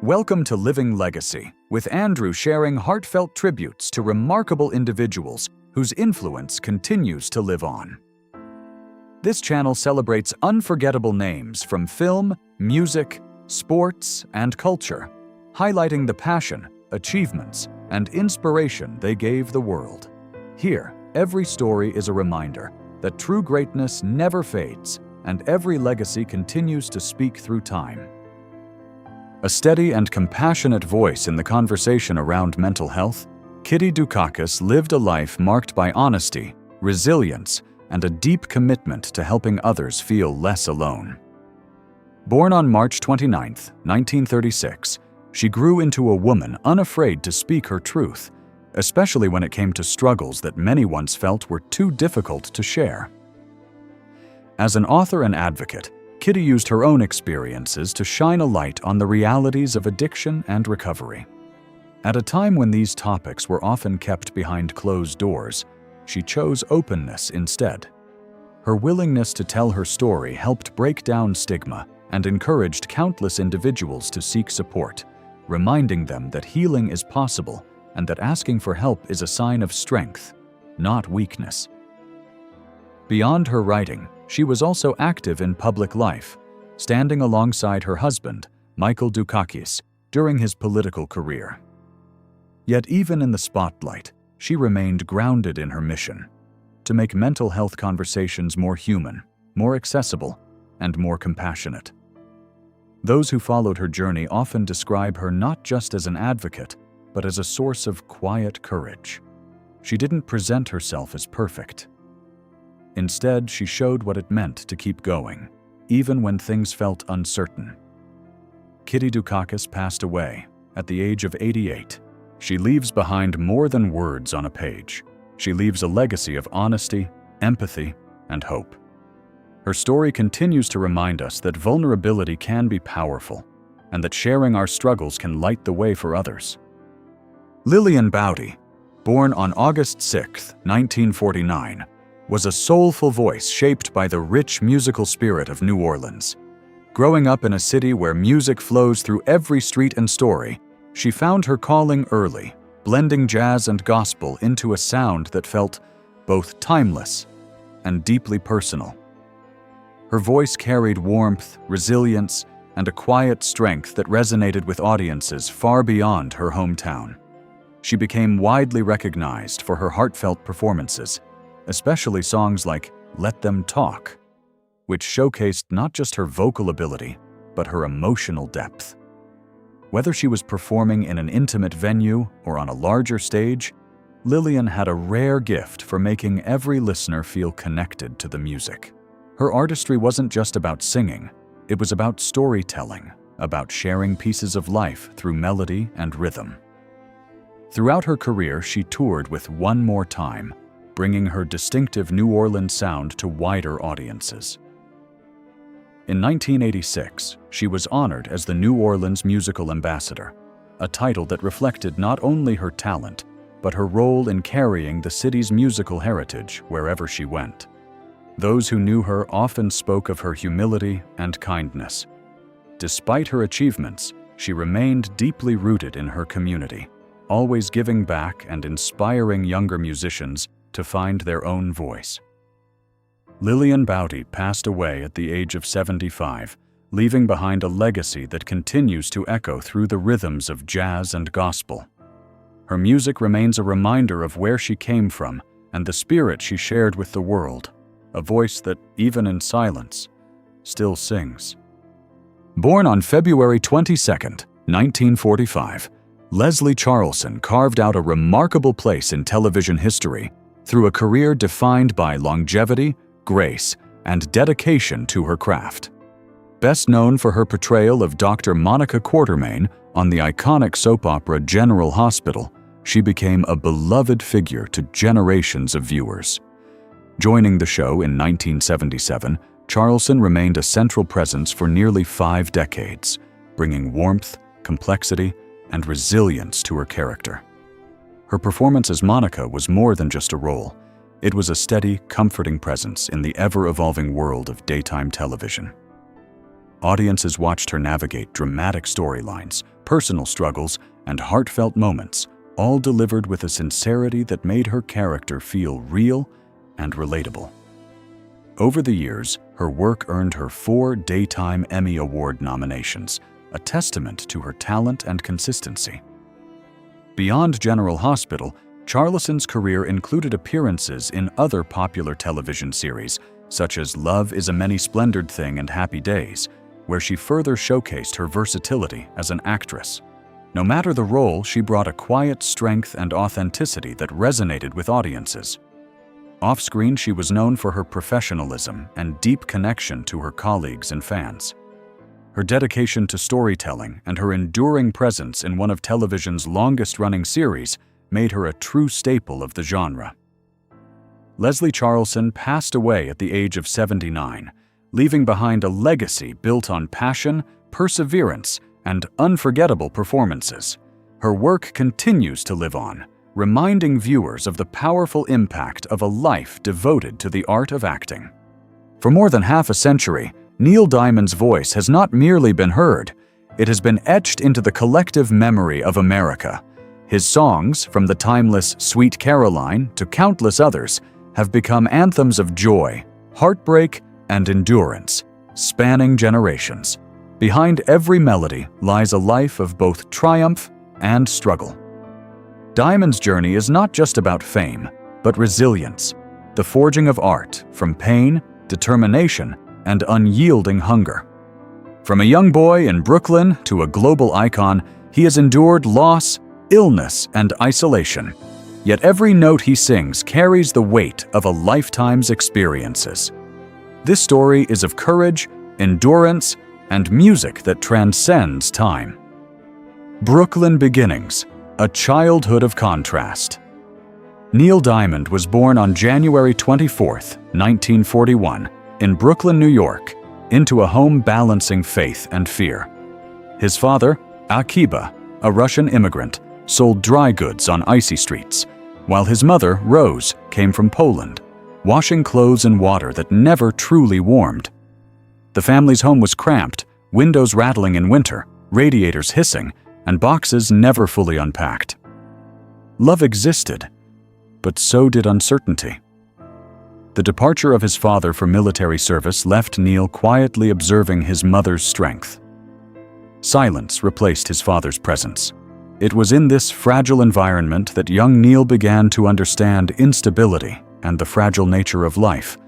Welcome to Living Legacy, with Andrew sharing heartfelt tributes to remarkable individuals whose influence continues to live on. This channel celebrates unforgettable names from film, music, sports, and culture, highlighting the passion, achievements, and inspiration they gave the world. Here, every story is a reminder that true greatness never fades, and every legacy continues to speak through time. A steady and compassionate voice in the conversation around mental health, Kitty Dukakis lived a life marked by honesty, resilience, and a deep commitment to helping others feel less alone. Born on March 29, 1936, she grew into a woman unafraid to speak her truth, especially when it came to struggles that many once felt were too difficult to share. As an author and advocate, Kitty used her own experiences to shine a light on the realities of addiction and recovery. At a time when these topics were often kept behind closed doors, she chose openness instead. Her willingness to tell her story helped break down stigma and encouraged countless individuals to seek support, reminding them that healing is possible and that asking for help is a sign of strength, not weakness. Beyond her writing, she was also active in public life, standing alongside her husband, Michael Dukakis, during his political career. Yet even in the spotlight, she remained grounded in her mission to make mental health conversations more human, more accessible, and more compassionate. Those who followed her journey often describe her not just as an advocate, but as a source of quiet courage. She didn't present herself as perfect. Instead, she showed what it meant to keep going, even when things felt uncertain. Kitty Dukakis passed away at the age of 88. She leaves behind more than words on a page. She leaves a legacy of honesty, empathy, and hope. Her story continues to remind us that vulnerability can be powerful, and that sharing our struggles can light the way for others. Lillian Boutté, born on August 6, 1949, was a soulful voice shaped by the rich musical spirit of New Orleans. Growing up in a city where music flows through every street and story, she found her calling early, blending jazz and gospel into a sound that felt both timeless and deeply personal. Her voice carried warmth, resilience, and a quiet strength that resonated with audiences far beyond her hometown. She became widely recognized for her heartfelt performances, especially songs like "Let Them Talk," which showcased not just her vocal ability, but her emotional depth. Whether she was performing in an intimate venue or on a larger stage, Lillian had a rare gift for making every listener feel connected to the music. Her artistry wasn't just about singing, it was about storytelling, about sharing pieces of life through melody and rhythm. Throughout her career, she toured with One More Time, bringing her distinctive New Orleans sound to wider audiences. In 1986, she was honored as the New Orleans Musical Ambassador, a title that reflected not only her talent, but her role in carrying the city's musical heritage wherever she went. Those who knew her often spoke of her humility and kindness. Despite her achievements, she remained deeply rooted in her community, always giving back and inspiring younger musicians to find their own voice. Lillian Boutté passed away at the age of 75, leaving behind a legacy that continues to echo through the rhythms of jazz and gospel. Her music remains a reminder of where she came from and the spirit she shared with the world, a voice that, even in silence, still sings. Born on February 22, 1945, Leslie Charleson carved out a remarkable place in television history through a career defined by longevity, grace, and dedication to her craft. Best known for her portrayal of Dr. Monica Quartermaine on the iconic soap opera General Hospital, she became a beloved figure to generations of viewers. Joining the show in 1977, Charleson remained a central presence for nearly 5 decades, bringing warmth, complexity, and resilience to her character. Her performance as Monica was more than just a role. It was a steady, comforting presence in the ever-evolving world of daytime television. Audiences watched her navigate dramatic storylines, personal struggles, and heartfelt moments, all delivered with a sincerity that made her character feel real and relatable. Over the years, her work earned her 4 Daytime Emmy Award nominations, a testament to her talent and consistency. Beyond General Hospital, Charleson's career included appearances in other popular television series, such as Love is a Many-Splendored Thing and Happy Days, where she further showcased her versatility as an actress. No matter the role, she brought a quiet strength and authenticity that resonated with audiences. Off-screen, she was known for her professionalism and deep connection to her colleagues and fans. Her dedication to storytelling and her enduring presence in one of television's longest-running series made her a true staple of the genre. Leslie Charleson passed away at the age of 79, leaving behind a legacy built on passion, perseverance, and unforgettable performances. Her work continues to live on, reminding viewers of the powerful impact of a life devoted to the art of acting. For more than half a century, Neil Diamond's voice has not merely been heard, it has been etched into the collective memory of America. His songs, from the timeless Sweet Caroline to countless others, have become anthems of joy, heartbreak, and endurance, spanning generations. Behind every melody lies a life of both triumph and struggle. Diamond's journey is not just about fame, but resilience, the forging of art from pain, determination, and unyielding hunger. From a young boy in Brooklyn to a global icon, he has endured loss, illness, and isolation. Yet every note he sings carries the weight of a lifetime's experiences. This story is of courage, endurance, and music that transcends time. Brooklyn Beginnings, a childhood of contrast. Neil Diamond was born on January 24, 1941, in Brooklyn, New York, into a home balancing faith and fear. His father, Akiba, a Russian immigrant, sold dry goods on icy streets, while his mother, Rose, came from Poland, washing clothes in water that never truly warmed. The family's home was cramped, windows rattling in winter, radiators hissing, and boxes never fully unpacked. Love existed, but so did uncertainty. The departure of his father for military service left Neil quietly observing his mother's strength. Silence replaced his father's presence. It was in this fragile environment that young Neil began to understand instability and the fragile nature of life,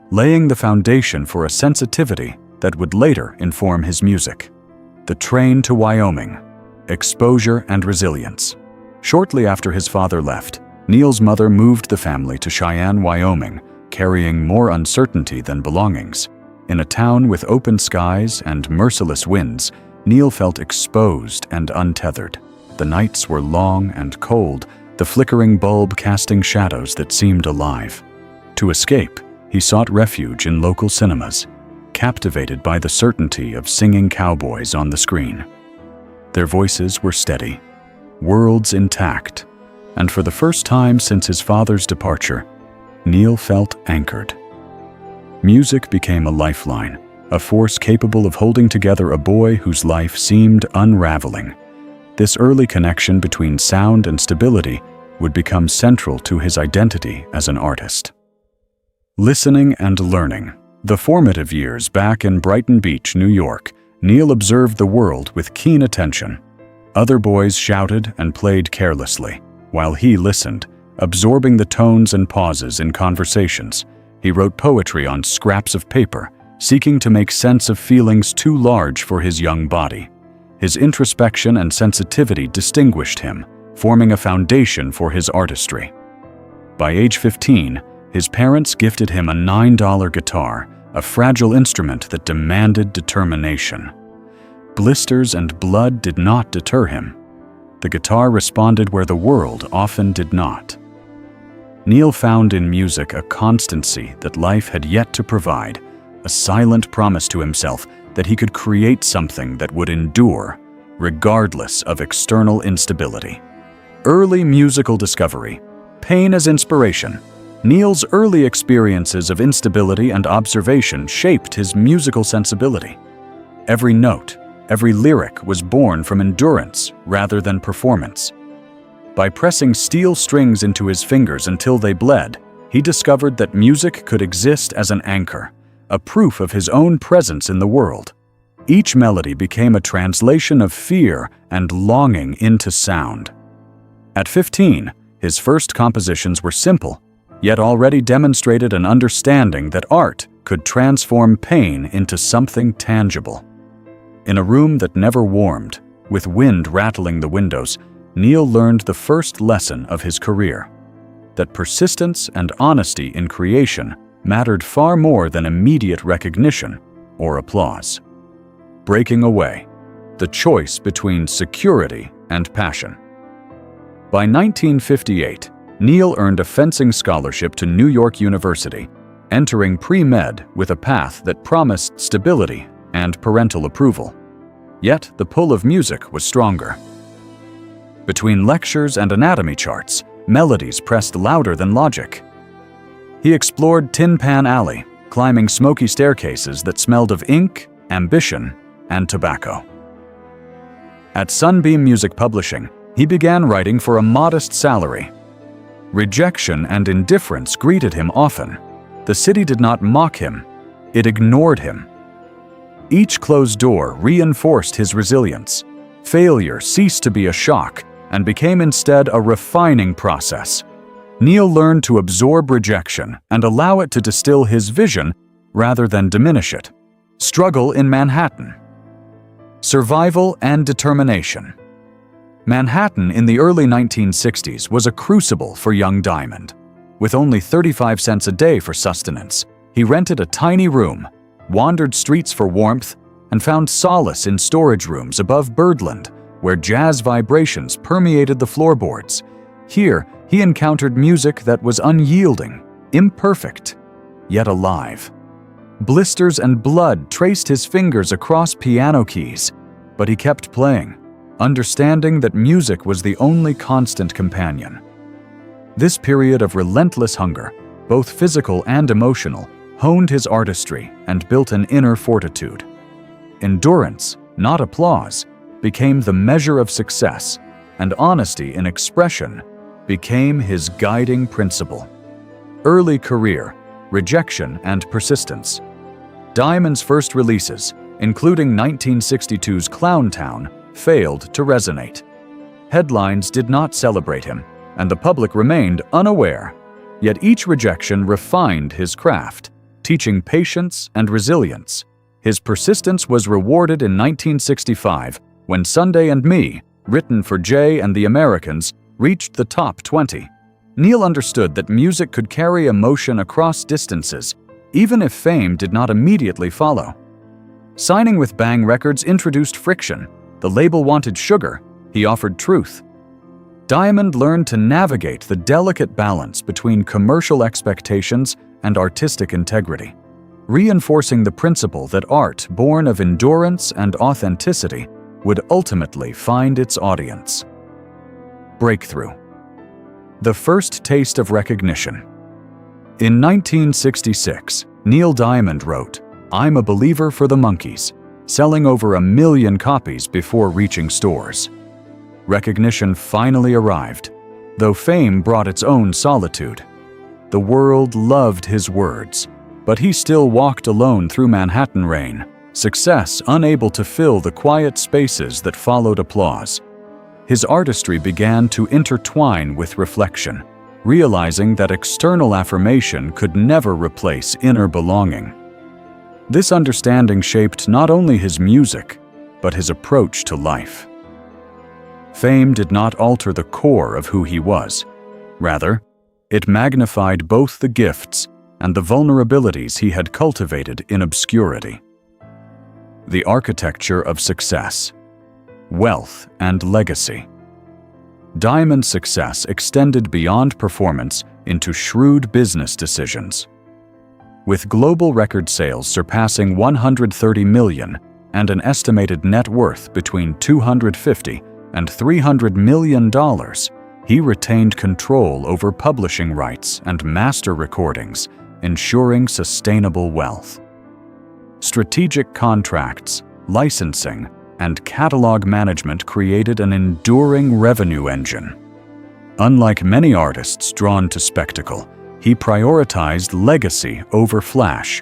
laying the foundation for a sensitivity that would later inform his music. The Train to Wyoming, Exposure and Resilience. Shortly after his father left, Neil's mother moved the family to Cheyenne, Wyoming, carrying more uncertainty than belongings. In a town with open skies and merciless winds, Neil felt exposed and untethered. The nights were long and cold, the flickering bulb casting shadows that seemed alive. To escape, he sought refuge in local cinemas, captivated by the certainty of singing cowboys on the screen. Their voices were steady, worlds intact, and for the first time since his father's departure, Neil felt anchored. Music became a lifeline, a force capable of holding together a boy whose life seemed unraveling. This early connection between sound and stability would become central to his identity as an artist. Listening and learning. The formative years back in Brighton Beach, New York, Neil observed the world with keen attention. Other boys shouted and played carelessly, while he listened, absorbing the tones and pauses in conversations. He wrote poetry on scraps of paper, seeking to make sense of feelings too large for his young body. His introspection and sensitivity distinguished him, forming a foundation for his artistry. By age 15, his parents gifted him a $9 guitar, a fragile instrument that demanded determination. Blisters and blood did not deter him. The guitar responded where the world often did not. Neil found in music a constancy that life had yet to provide, a silent promise to himself that he could create something that would endure, regardless of external instability. Early musical discovery. Pain as inspiration. Neil's early experiences of instability and observation shaped his musical sensibility. Every note, Every lyric was born from endurance rather than performance. By pressing steel strings into his fingers until they bled, he discovered that music could exist as an anchor, a proof of his own presence in the world. Each melody became a translation of fear and longing into sound. At 15, his first compositions were simple, yet already demonstrated an understanding that art could transform pain into something tangible. In a room that never warmed, with wind rattling the windows, Neil learned the first lesson of his career: that persistence and honesty in creation mattered far more than immediate recognition or applause. Breaking away, the choice between security and passion. By 1958, Neil earned a fencing scholarship to New York University, entering pre-med with a path that promised stability and parental approval. Yet the pull of music was stronger. Between lectures and anatomy charts, melodies pressed louder than logic. He explored Tin Pan Alley, climbing smoky staircases that smelled of ink, ambition, and tobacco. At Sunbeam Music Publishing, he began writing for a modest salary. Rejection and indifference greeted him often. The city did not mock him, it ignored him. Each closed door reinforced his resilience. Failure ceased to be a shock and became instead a refining process. Neil learned to absorb rejection and allow it to distill his vision rather than diminish it. Struggle in Manhattan. Survival and determination. Manhattan in the early 1960s was a crucible for young Diamond. With only 35 cents a day for sustenance, he rented a tiny room, wandered streets for warmth, and found solace in storage rooms above Birdland, where jazz vibrations permeated the floorboards. Here, he encountered music that was unyielding, imperfect, yet alive. Blisters and blood traced his fingers across piano keys, but he kept playing, understanding that music was the only constant companion. This period of relentless hunger, both physical and emotional, honed his artistry and built an inner fortitude. Endurance, not applause, became the measure of success, and honesty in expression became his guiding principle. Early career, rejection and persistence. Diamond's first releases, including 1962's Clowntown, failed to resonate. Headlines did not celebrate him, and the public remained unaware. Yet each rejection refined his craft, teaching patience and resilience. His persistence was rewarded in 1965 when Sunday and Me, written for Jay and the Americans, reached the top 20. Neil understood that music could carry emotion across distances, even if fame did not immediately follow. Signing with Bang Records introduced friction. The label wanted sugar, he offered truth. Diamond learned to navigate the delicate balance between commercial expectations and artistic integrity, reinforcing the principle that art born of endurance and authenticity would ultimately find its audience. Breakthrough. The first taste of recognition. In 1966, Neil Diamond wrote, "I'm a Believer" for the Monkees, selling over 1 million copies before reaching stores. Recognition finally arrived, though fame brought its own solitude. The world loved his words, but he still walked alone through Manhattan rain, success unable to fill the quiet spaces that followed applause. His artistry began to intertwine with reflection, realizing that external affirmation could never replace inner belonging. This understanding shaped not only his music, but his approach to life. Fame did not alter the core of who he was. Rather, it magnified both the gifts and the vulnerabilities he had cultivated in obscurity. The architecture of success, wealth, and legacy. Diamond's success extended beyond performance into shrewd business decisions. With global record sales surpassing 130 million and an estimated net worth between $250 and $300 million, he retained control over publishing rights and master recordings, ensuring sustainable wealth. Strategic contracts, licensing, and catalog management created an enduring revenue engine. Unlike many artists drawn to spectacle, he prioritized legacy over flash,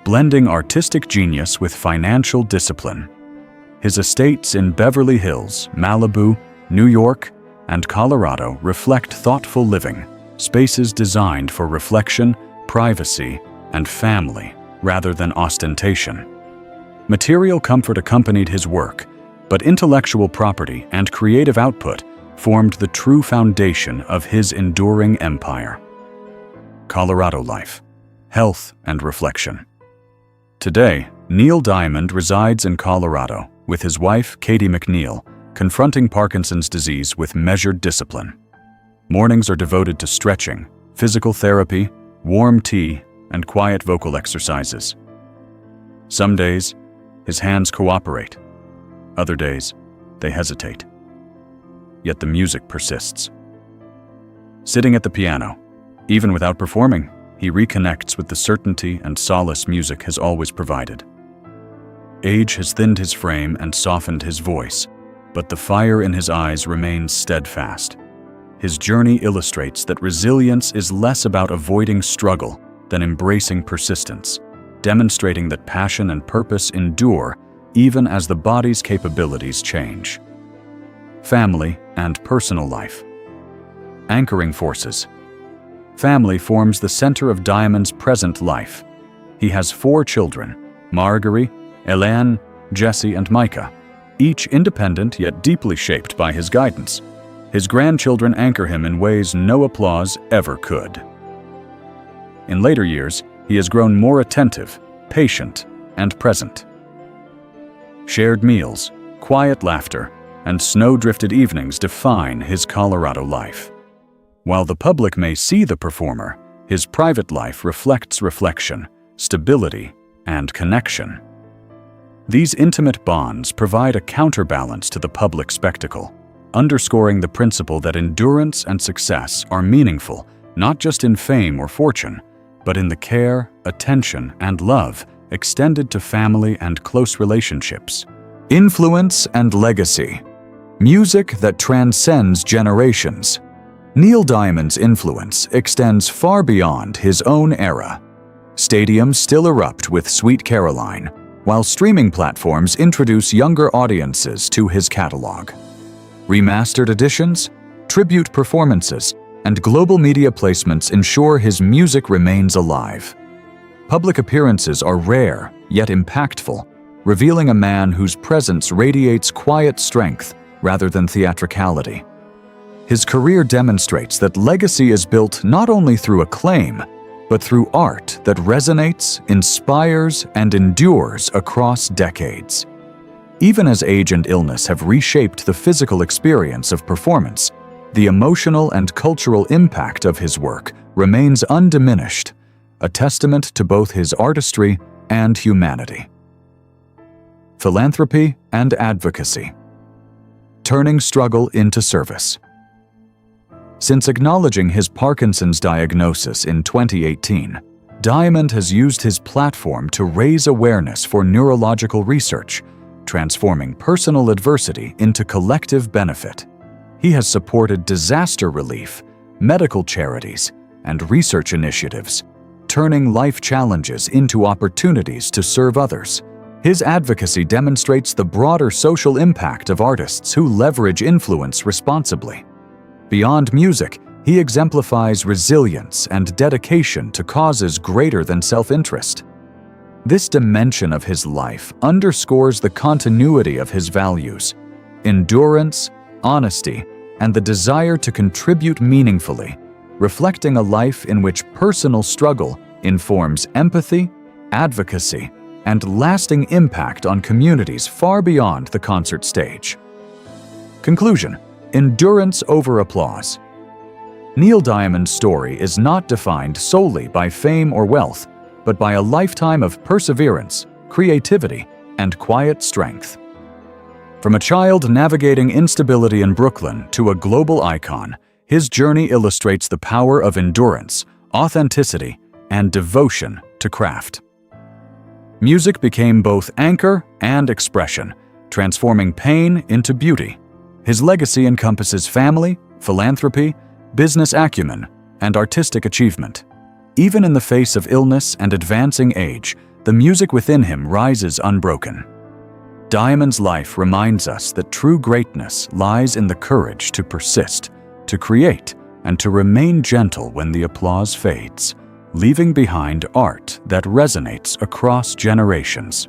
blending artistic genius with financial discipline. His estates in Beverly Hills, Malibu, New York, and Colorado reflect thoughtful living, spaces designed for reflection, privacy, and family rather than ostentation. Material comfort accompanied his work, but intellectual property and creative output formed the true foundation of his enduring empire. Colorado life, health, and reflection. Today, Neil Diamond resides in Colorado with his wife, Katie McNeil, confronting Parkinson's disease with measured discipline. Mornings are devoted to stretching, physical therapy, warm tea, and quiet vocal exercises. Some days, his hands cooperate. Other days, they hesitate. Yet the music persists. Sitting at the piano, even without performing, he reconnects with the certainty and solace music has always provided. Age has thinned his frame and softened his voice, but the fire in his eyes remains steadfast. His journey illustrates that resilience is less about avoiding struggle than embracing persistence, demonstrating that passion and purpose endure even as the body's capabilities change. Family and personal life. Anchoring forces. Family forms the center of Diamond's present life. He has 4 children, Marguerite, Elaine, Jesse, and Micah, each independent yet deeply shaped by his guidance. His grandchildren anchor him in ways no applause ever could. In later years, he has grown more attentive, patient, and present. Shared meals, quiet laughter, and snow-drifted evenings define his Colorado life. While the public may see the performer, his private life reflects reflection, stability, and connection. These intimate bonds provide a counterbalance to the public spectacle, underscoring the principle that endurance and success are meaningful not just in fame or fortune, but in the care, attention, and love extended to family and close relationships. Influence and legacy. Music that transcends generations. Neil Diamond's influence extends far beyond his own era. Stadiums still erupt with Sweet Caroline, while streaming platforms introduce younger audiences to his catalog. Remastered editions, tribute performances, and global media placements ensure his music remains alive. Public appearances are rare, yet impactful, revealing a man whose presence radiates quiet strength rather than theatricality. His career demonstrates that legacy is built not only through acclaim, but through art that resonates, inspires, and endures across decades. Even as age and illness have reshaped the physical experience of performance, the emotional and cultural impact of his work remains undiminished, a testament to both his artistry and humanity. Philanthropy and advocacy. Turning struggle into service. Since acknowledging his Parkinson's diagnosis in 2018, Diamond has used his platform to raise awareness for neurological research, transforming personal adversity into collective benefit. He has supported disaster relief, medical charities, and research initiatives, turning life challenges into opportunities to serve others. His advocacy demonstrates the broader social impact of artists who leverage influence responsibly. Beyond music, he exemplifies resilience and dedication to causes greater than self-interest. This dimension of his life underscores the continuity of his values: endurance, honesty, and the desire to contribute meaningfully, reflecting a life in which personal struggle informs empathy, advocacy, and lasting impact on communities far beyond the concert stage. Conclusion: endurance over applause. Neil Diamond's story is not defined solely by fame or wealth, but by a lifetime of perseverance, creativity, and quiet strength. From a child navigating instability in Brooklyn to a global icon, his journey illustrates the power of endurance, authenticity, and devotion to craft. Music became both anchor and expression, transforming pain into beauty. His legacy encompasses family, philanthropy, business acumen, and artistic achievement. Even in the face of illness and advancing age, the music within him rises unbroken. Diamond's life reminds us that true greatness lies in the courage to persist, to create, and to remain gentle when the applause fades, leaving behind art that resonates across generations.